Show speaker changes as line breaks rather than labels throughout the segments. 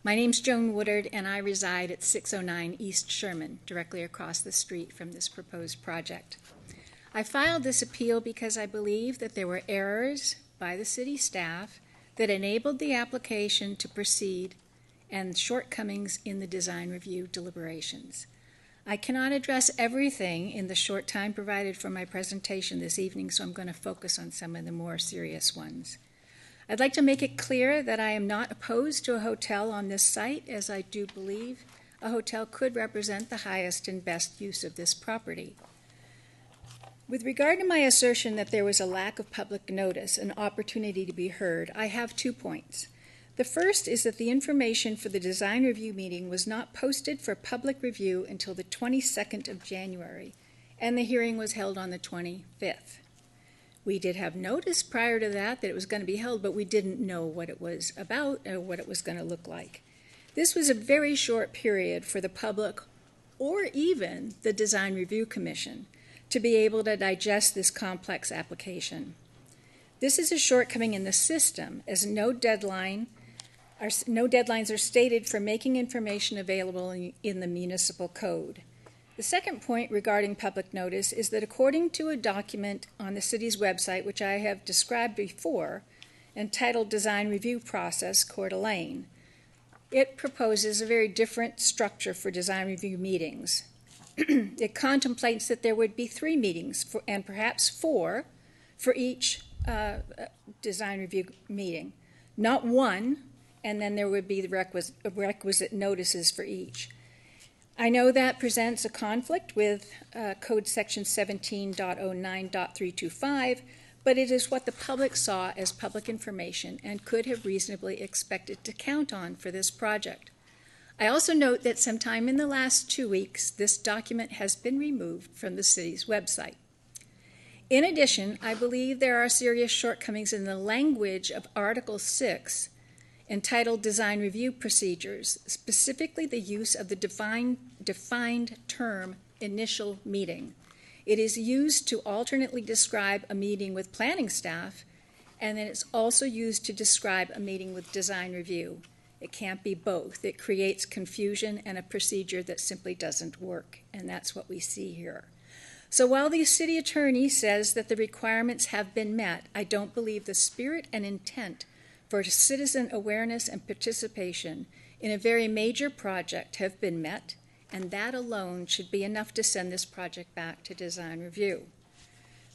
My name's Joan Woodward, and I reside at 609 East Sherman, directly across the street from this proposed project. I filed this appeal because I believe that there were errors by the city staff that enabled the application to proceed and shortcomings in the design review deliberations. I cannot address everything in the short time provided for my presentation this evening, so I'm going to focus on some of the more serious ones. I'd like to make it clear that I am not opposed to a hotel on this site, as I do believe a hotel could represent the highest and best use of this property. With regard to my assertion that there was a lack of public notice, an opportunity to be heard, I have 2 points. The first is that the information for the design review meeting was not posted for public review until the 22nd of January, and the hearing was held on the 25th. We did have notice prior to that it was going to be held, but we didn't know what it was about or what it was going to look like. This was a very short period for the public or even the Design Review Commission to be able to digest this complex application. This is a shortcoming in the system, as no deadlines are stated for making information available in the municipal code. The second point regarding public notice is that according to a document on the city's website, which I have described before, entitled Design Review Process, Coeur d'Alene, it proposes a very different structure for design review meetings. It contemplates that there would be 3 meetings, and perhaps 4, for each design review meeting. Not 1, and then there would be the requisite notices for each. I know that presents a conflict with Code Section 17.09.325, but it is what the public saw as public information and could have reasonably expected to count on for this project. I also note that sometime in the last 2 weeks, this document has been removed from the city's website. In addition, I believe there are serious shortcomings in the language of Article 6, entitled Design Review Procedures, specifically the use of the defined term initial meeting. It is used to alternately describe a meeting with planning staff, and then it's also used to describe a meeting with design review. It can't be both. It creates confusion and a procedure that simply doesn't work, and that's what we see here. So while the city attorney says that the requirements have been met, I don't believe the spirit and intent for citizen awareness and participation in a very major project have been met, and that alone should be enough to send this project back to design review.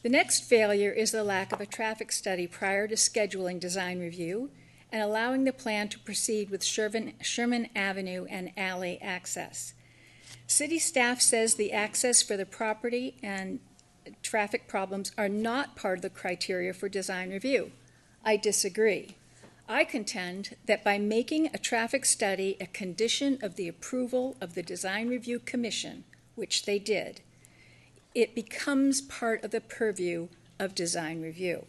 The next failure is the lack of a traffic study prior to scheduling design review and allowing the plan to proceed with Sherman Avenue and alley access. City staff says the access for the property and traffic problems are not part of the criteria for design review. I disagree. I contend that by making a traffic study a condition of the approval of the Design Review Commission, which they did, it becomes part of the purview of design review.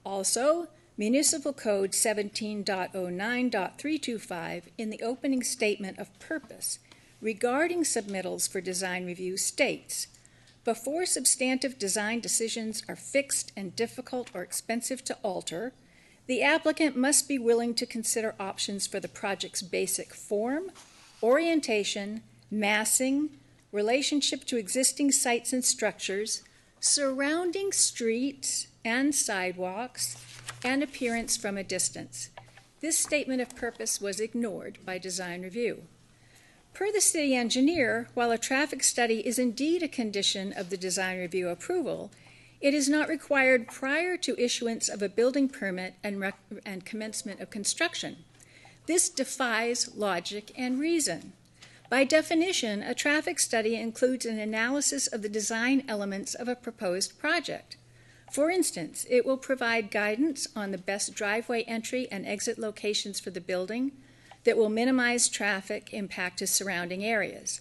Also, Municipal Code 17.09.325 in the opening statement of purpose regarding submittals for design review states, before substantive design decisions are fixed and difficult or expensive to alter, the applicant must be willing to consider options for the project's basic form, orientation, massing, relationship to existing sites and structures, surrounding streets and sidewalks, and appearance from a distance. This statement of purpose was ignored by design review. Per the city engineer, while a traffic study is indeed a condition of the design review approval, it is not required prior to issuance of a building permit and commencement of construction. This defies logic and reason. By definition, a traffic study includes an analysis of the design elements of a proposed project. For instance, it will provide guidance on the best driveway entry and exit locations for the building that will minimize traffic impact to surrounding areas.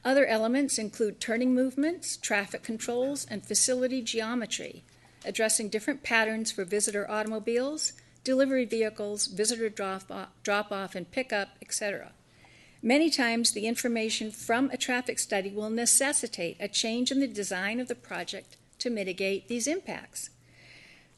Other elements include turning movements, traffic controls, and facility geometry, addressing different patterns for visitor automobiles, delivery vehicles, visitor drop-off and pickup, etc. Many times, the information from a traffic study will necessitate a change in the design of the project to mitigate these impacts.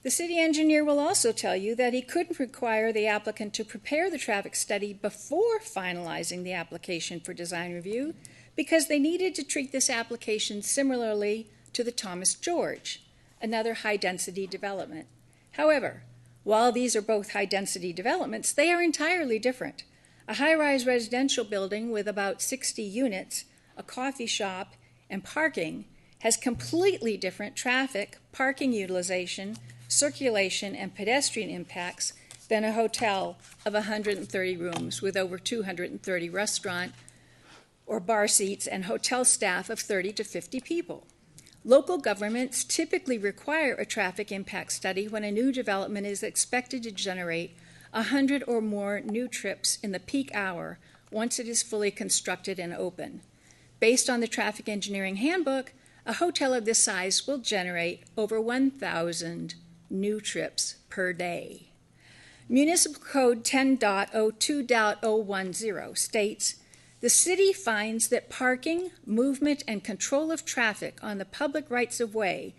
The city engineer will also tell you that he couldn't require the applicant to prepare the traffic study before finalizing the application for design review because they needed to treat this application similarly to the Thomas George, another high-density development. However, while these are both high-density developments, they are entirely different. A high-rise residential building with about 60 units, a coffee shop, and parking has completely different traffic, parking utilization, circulation, and pedestrian impacts than a hotel of 130 rooms with over 230 restaurant or bar seats and hotel staff of 30 to 50 people. Local governments typically require a traffic impact study when a new development is expected to generate 100 or more new trips in the peak hour once it is fully constructed and open. Based on the Traffic Engineering Handbook, a hotel of this size will generate over 1,000 new trips per day. Municipal Code 10.02.010 states, "The city finds that parking, movement, and control of traffic on the public rights-of-way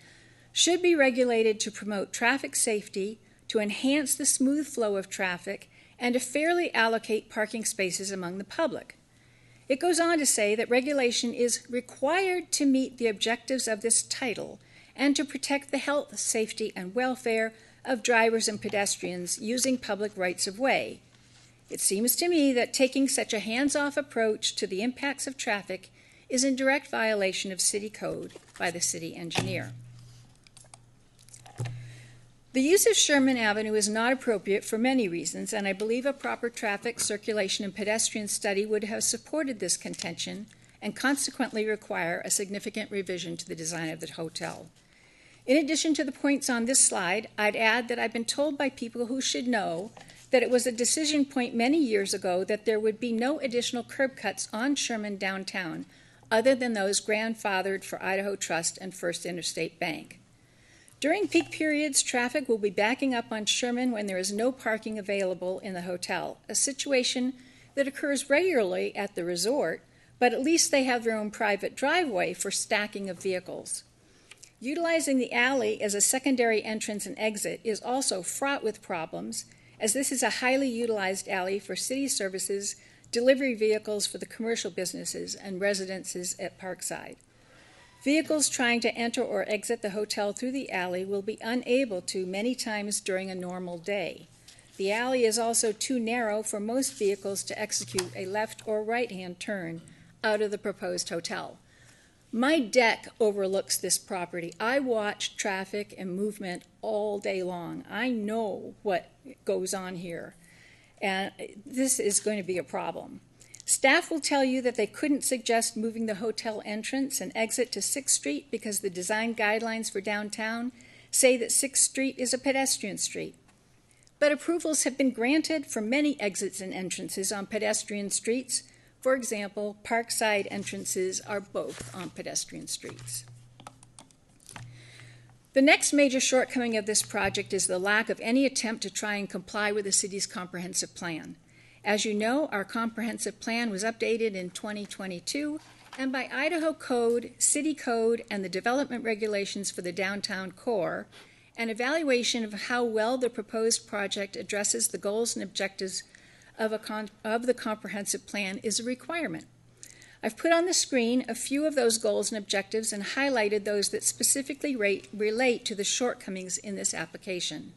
should be regulated to promote traffic safety, to enhance the smooth flow of traffic, and to fairly allocate parking spaces among the public." It goes on to say that regulation is required to meet the objectives of this title and to protect the health, safety, and welfare of drivers and pedestrians using public rights-of-way. It seems to me that taking such a hands-off approach to the impacts of traffic is in direct violation of city code by the city engineer. The use of Sherman Avenue is not appropriate for many reasons, and I believe a proper traffic, circulation, and pedestrian study would have supported this contention and consequently require a significant revision to the design of the hotel. In addition to the points on this slide, I'd add that I've been told by people who should know that it was a decision point many years ago that there would be no additional curb cuts on Sherman downtown other than those grandfathered for Idaho Trust and First Interstate Bank. During peak periods, traffic will be backing up on Sherman when there is no parking available in the hotel, a situation that occurs regularly at the resort, but at least they have their own private driveway for stacking of vehicles. Utilizing the alley as a secondary entrance and exit is also fraught with problems, as this is a highly utilized alley for city services, delivery vehicles for the commercial businesses, and residences at Parkside. Vehicles trying to enter or exit the hotel through the alley will be unable to many times during a normal day. The alley is also too narrow for most vehicles to execute a left or right-hand turn out of the proposed hotel. My deck overlooks this property. I watch traffic and movement all day long. I know what goes on here, and this is going to be a problem. Staff will tell you that they couldn't suggest moving the hotel entrance and exit to 6th Street because the design guidelines for downtown say that 6th Street is a pedestrian street. But approvals have been granted for many exits and entrances on pedestrian streets. For example, Parkside entrances are both on pedestrian streets. The next major shortcoming of this project is the lack of any attempt to try and comply with the city's comprehensive plan. As you know, our comprehensive plan was updated in 2022, and by Idaho Code, City Code, and the development regulations for the downtown core, an evaluation of how well the proposed project addresses the goals and objectives of the comprehensive plan is a requirement. I've put on the screen a few of those goals and objectives and highlighted those that specifically relate to the shortcomings in this application.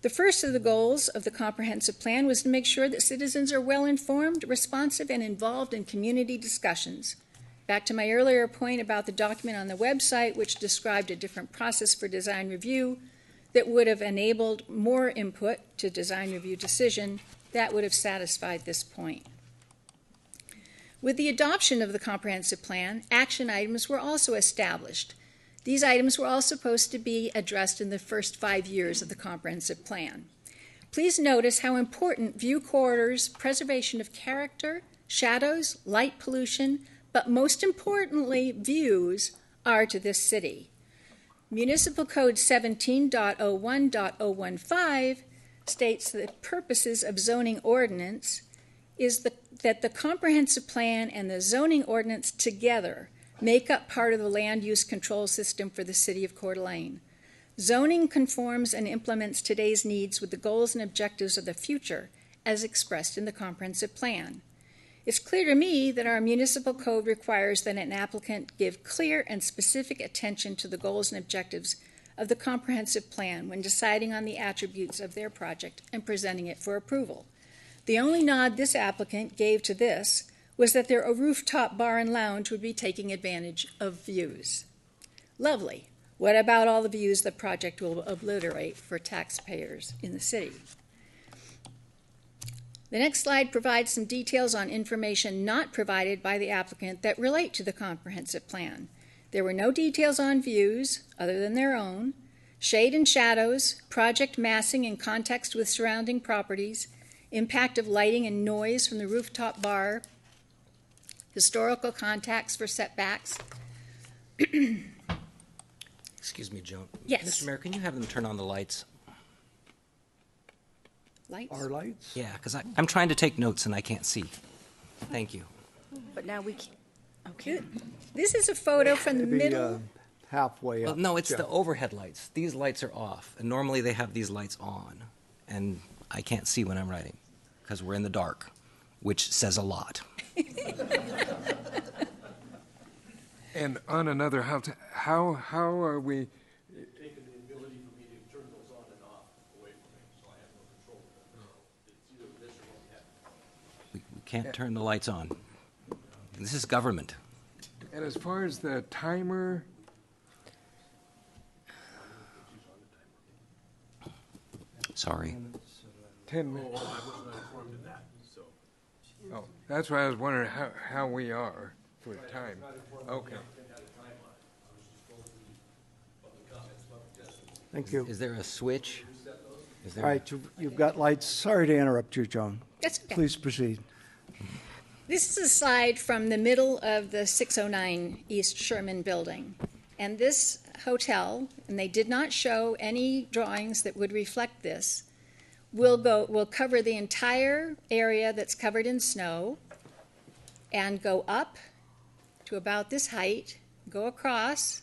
The first of the goals of the comprehensive plan was to make sure that citizens are well informed, responsive, and involved in community discussions. Back to my earlier point about the document on the website, which described a different process for design review that would have enabled more input to design review decision, that would have satisfied this point. With the adoption of the comprehensive plan, action items were also established. These items were all supposed to be addressed in the first 5 years of the comprehensive plan. Please notice how important view corridors, preservation of character, shadows, light pollution, but most importantly, views are to this city. Municipal Code 17.01.015 states that purposes of zoning ordinance is that the comprehensive plan and the zoning ordinance together make up part of the land use control system for the city of Coeur d'Alene. Zoning conforms and implements today's needs with the goals and objectives of the future as expressed in the comprehensive plan. It's clear to me that our municipal code requires that an applicant give clear and specific attention to the goals and objectives of the comprehensive plan when deciding on the attributes of their project and presenting it for approval. The only nod this applicant gave to this was that their rooftop bar and lounge would be taking advantage of views. Lovely. What about all the views the project will obliterate for taxpayers in the city? The next slide provides some details on information not provided by the applicant that relate to the comprehensive plan. There were no details on views, other than their own, shade and shadows, project massing in context with surrounding properties, impact of lighting and noise from the rooftop bar, historical context for setbacks.
Excuse me, Joan.
Yes.
Mr. Mayor, can you have them turn on the lights?
Lights?
Our lights?
Yeah, because I'm trying to take notes and I can't see. Thank you.
But now we can. Okay. This is a photo from the
Maybe,
middle.
halfway
Well,
up.
no, it's
Jeff.
the overhead lights. These lights are off, and normally they have these lights on, and I can't see when I'm writing because we're in the dark, which says a lot.
And on another, how are we?
Taken the ability for me to turn those on and off away from me, so I have no control of them. It's either this or what we have.
We can't turn the lights on. This is government.
And as far as the timer,
Sorry.
10 minutes.
I was not informed of that, so.
Oh, that's why I was wondering how we are for time. Okay.
Thank you.
Is there a switch? Is there
All right, you've got lights. Sorry to interrupt you, Joan.
That's okay.
Please proceed.
This is a slide from the middle of the 609 East Sherman building. And this hotel, and they did not show any drawings that would reflect this, will cover the entire area that's covered in snow and go up to about this height, go across,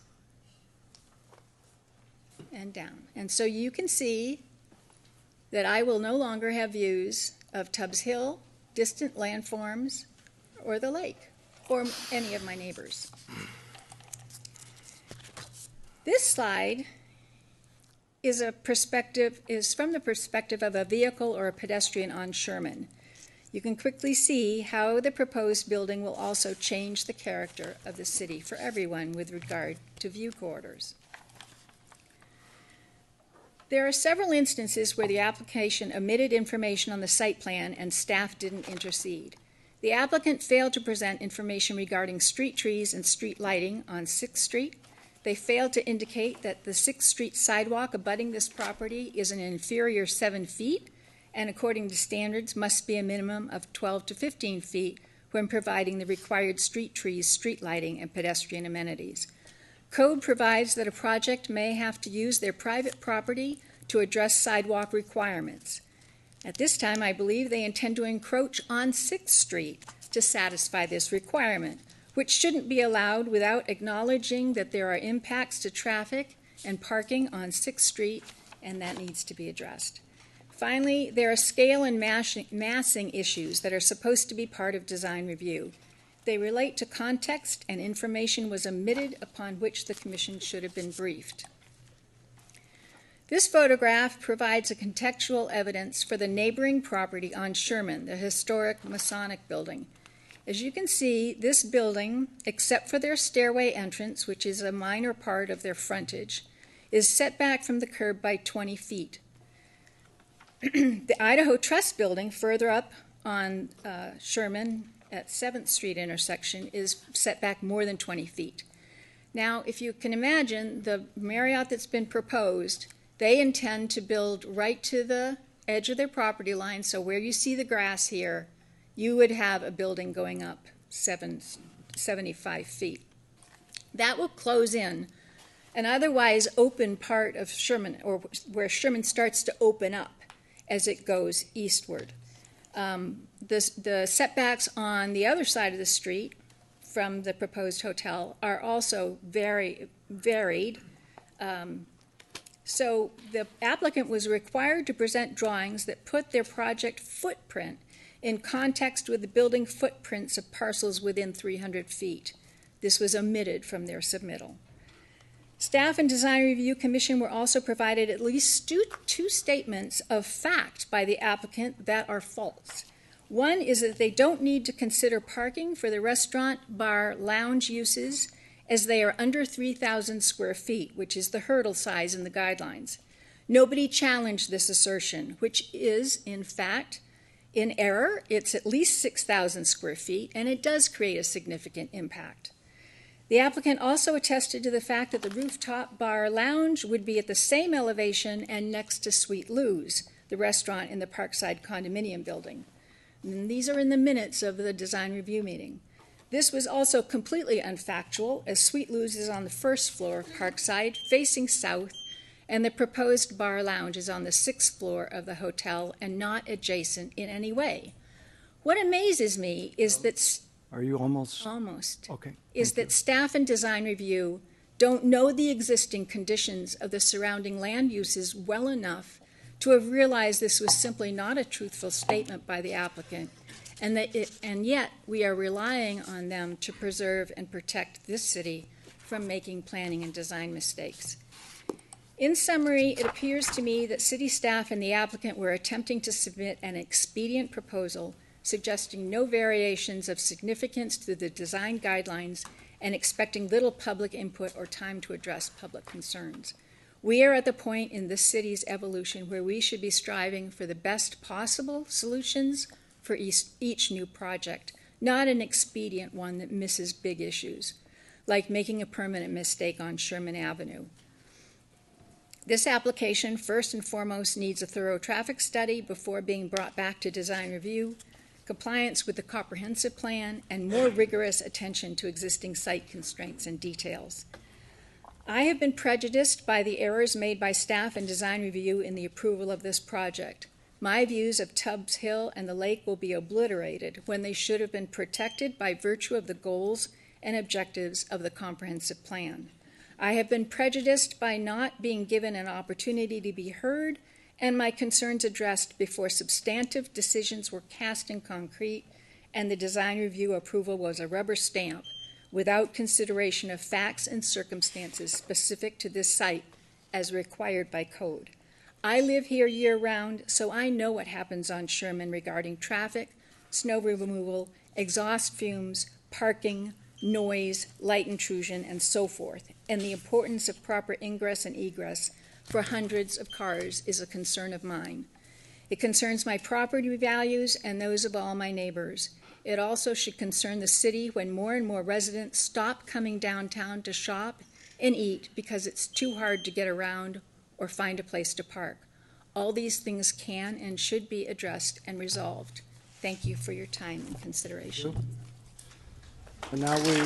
and down. And so you can see that I will no longer have views of Tubbs Hill, distant landforms, or the lake, or any of my neighbors. This slide is from the perspective of a vehicle or a pedestrian on Sherman. You can quickly see how the proposed building will also change the character of the city for everyone with regard to view corridors. There are several instances where the application omitted information on the site plan and staff didn't intercede. The applicant failed to present information regarding street trees and street lighting on 6th Street. They failed to indicate that the 6th Street sidewalk abutting this property is an inferior 7 feet, and according to standards must be a minimum of 12 to 15 feet when providing the required street trees, street lighting, and pedestrian amenities. Code provides that a project may have to use their private property to address sidewalk requirements. At this time, I believe they intend to encroach on 6th Street to satisfy this requirement, which shouldn't be allowed without acknowledging that there are impacts to traffic and parking on 6th Street, and that needs to be addressed. Finally, there are scale and massing issues that are supposed to be part of design review. They relate to context, and information was omitted upon which the commission should have been briefed. This photograph provides a contextual evidence for the neighboring property on Sherman, the historic Masonic building. As you can see, this building, except for their stairway entrance, which is a minor part of their frontage, is set back from the curb by 20 feet. The Idaho Trust building, further up on Sherman at 7th Street intersection, is set back more than 20 feet. Now, if you can imagine the Marriott that's been proposed, they intend to build right to the edge of their property line, so where you see the grass here, you would have a building going up 75 feet. That will close in an otherwise open part of Sherman, or where Sherman starts to open up as it goes eastward. The setbacks on the other side of the street from the proposed hotel are also very varied. So the applicant was required to present drawings that put their project footprint in context with the building footprints of parcels within 300 feet. This was omitted from their submittal. Staff and Design Review Commission were also provided at least two statements of fact by the applicant that are false. One is that they don't need to consider parking for the restaurant, bar, lounge uses as they are under 3,000 square feet, which is the hurdle size in the guidelines. Nobody challenged this assertion, which is, in fact, in error. It's at least 6,000 square feet, and it does create a significant impact. The applicant also attested to the fact that the rooftop bar lounge would be at the same elevation and next to Sweet Lou's, the restaurant in the Parkside condominium building. And these are in the minutes of the design review meeting. This was also completely unfactual, as Sweet Lou's is on the first floor of Parkside, facing south, and the proposed bar lounge is on the 6th floor of the hotel and not adjacent in any way. What amazes me is that
Are you almost? Okay.
Is that staff and design review don't know the existing conditions of the surrounding land uses well enough to have realized this was simply not a truthful statement by the applicant, and yet we are relying on them to preserve and protect this city from making planning and design mistakes. In summary, it appears to me that city staff and the applicant were attempting to submit an expedient proposal suggesting no variations of significance to the design guidelines and expecting little public input or time to address public concerns. We are at the point in this city's evolution where we should be striving for the best possible solutions for each new project, not an expedient one that misses big issues, like making a permanent mistake on Sherman Avenue. This application, first and foremost, needs a thorough traffic study before being brought back to design review, compliance with the comprehensive plan, and more rigorous attention to existing site constraints and details. I have been prejudiced by the errors made by staff and design review in the approval of this project. My views of Tubbs Hill and the lake will be obliterated when they should have been protected by virtue of the goals and objectives of the comprehensive plan. I have been prejudiced by not being given an opportunity to be heard and my concerns addressed before substantive decisions were cast in concrete and the design review approval was a rubber stamp without consideration of facts and circumstances specific to this site as required by code. I live here year-round, so I know what happens on Sherman regarding traffic, snow removal, exhaust fumes, parking, noise, light intrusion, and so forth, and the importance of proper ingress and egress for hundreds of cars is a concern of mine. It concerns my property values and those of all my neighbors. It also should concern the city when more and more residents stop coming downtown to shop and eat because it's too hard to get around or find a place to park. All these things can and should be addressed and resolved. Thank you for your time and consideration.
And now we